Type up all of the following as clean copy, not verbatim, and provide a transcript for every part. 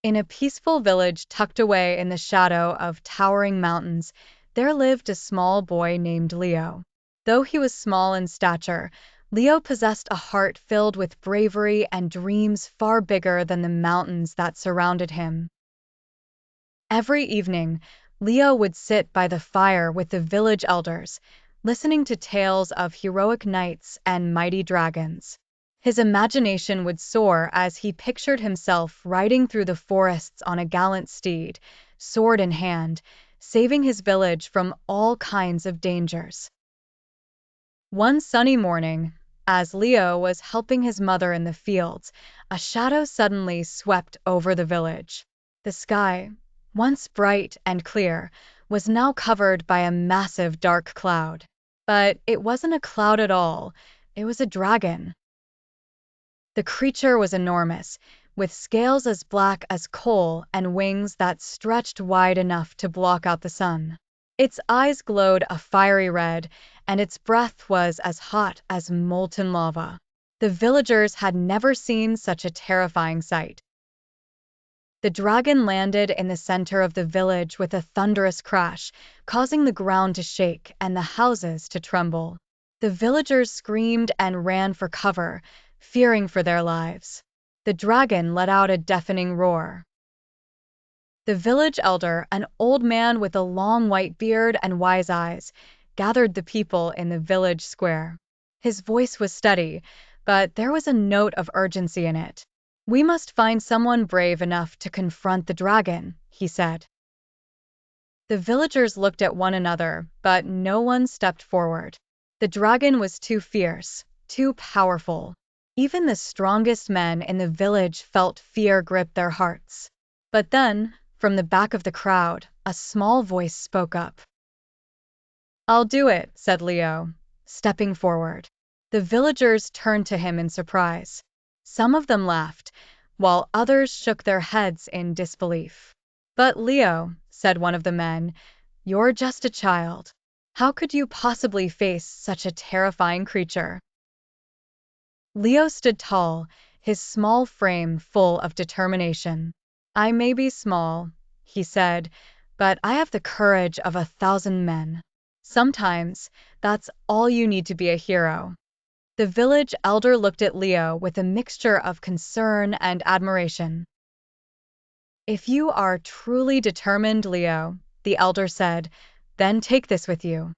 In a peaceful village tucked away in the shadow of towering mountains, there lived a small boy named Leo. Though he was small in stature, Leo possessed a heart filled with bravery and dreams far bigger than the mountains that surrounded him. Every evening, Leo would sit by the fire with the village elders, listening to tales of heroic knights and mighty dragons. His imagination would soar as he pictured himself riding through the forests on a gallant steed, sword in hand, saving his village from all kinds of dangers. One sunny morning, as Leo was helping his mother in the fields, a shadow suddenly swept over the village. The sky, once bright and clear, was now covered by a massive dark cloud. But it wasn't a cloud at all, it was a dragon. The creature was enormous, with scales as black as coal and wings that stretched wide enough to block out the sun. Its eyes glowed a fiery red, and its breath was as hot as molten lava. The villagers had never seen such a terrifying sight. The dragon landed in the center of the village with a thunderous crash, causing the ground to shake and the houses to tremble. The villagers screamed and ran for cover, fearing for their lives. The dragon let out a deafening roar. The village elder, an old man with a long white beard and wise eyes, gathered the people in the village square. His voice was steady, but there was a note of urgency in it. "We must find someone brave enough to confront the dragon," he said. The villagers looked at one another, but no one stepped forward. The dragon was too fierce, too powerful. Even the strongest men in the village felt fear grip their hearts. But then, from the back of the crowd, a small voice spoke up. "I'll do it," said Leo, stepping forward. The villagers turned to him in surprise. Some of them laughed, while others shook their heads in disbelief. "But Leo," said one of the men, "you're just a child. How could you possibly face such a terrifying creature?" Leo stood tall, his small frame full of determination. "I may be small," he said, "but I have the courage of 1,000 men. Sometimes, that's all you need to be a hero." The village elder looked at Leo with a mixture of concern and admiration. "If you are truly determined, Leo," the elder said, "then take this with you."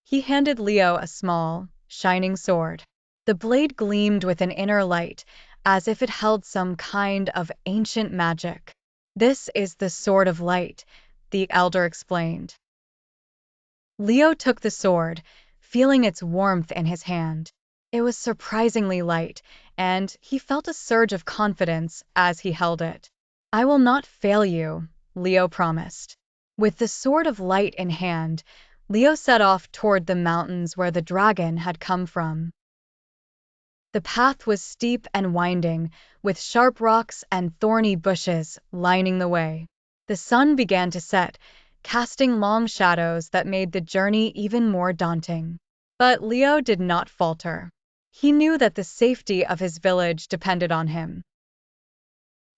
He handed Leo a small, shining sword. The blade gleamed with an inner light, as if it held some kind of ancient magic. "This is the Sword of Light," the elder explained. Leo took the sword, feeling its warmth in his hand. It was surprisingly light, and he felt a surge of confidence as he held it. "I will not fail you," Leo promised. With the Sword of Light in hand, Leo set off toward the mountains where the dragon had come from. The path was steep and winding, with sharp rocks and thorny bushes lining the way. The sun began to set, casting long shadows that made the journey even more daunting. But Leo did not falter. He knew that the safety of his village depended on him.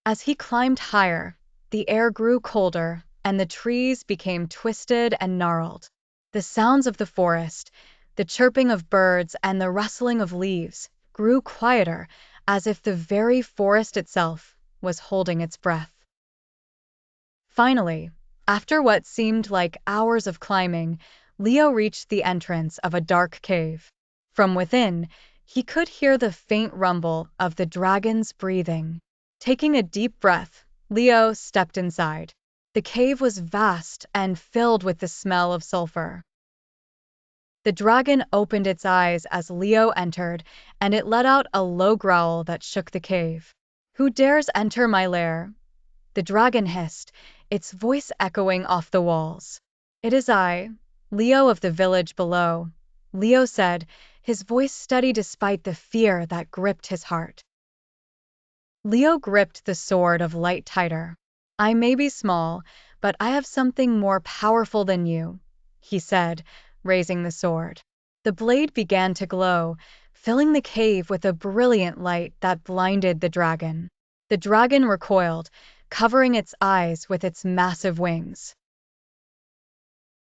As he climbed higher, the air grew colder, and the trees became twisted and gnarled. The sounds of the forest, the chirping of birds and the rustling of leaves, grew quieter, as if the very forest itself was holding its breath. Finally, after what seemed like hours of climbing, Leo reached the entrance of a dark cave. From within, he could hear the faint rumble of the dragon's breathing. Taking a deep breath, Leo stepped inside. The cave was vast and filled with the smell of sulfur. The dragon opened its eyes as Leo entered, and it let out a low growl that shook the cave. "Who dares enter my lair?" the dragon hissed, its voice echoing off the walls. "It is I, Leo of the village below," Leo said, his voice steady despite the fear that gripped his heart. Leo gripped the Sword of Light tighter. "I may be small, but I have something more powerful than you," he said, raising the sword. The blade began to glow, filling the cave with a brilliant light that blinded the dragon. The dragon recoiled, covering its eyes with its massive wings.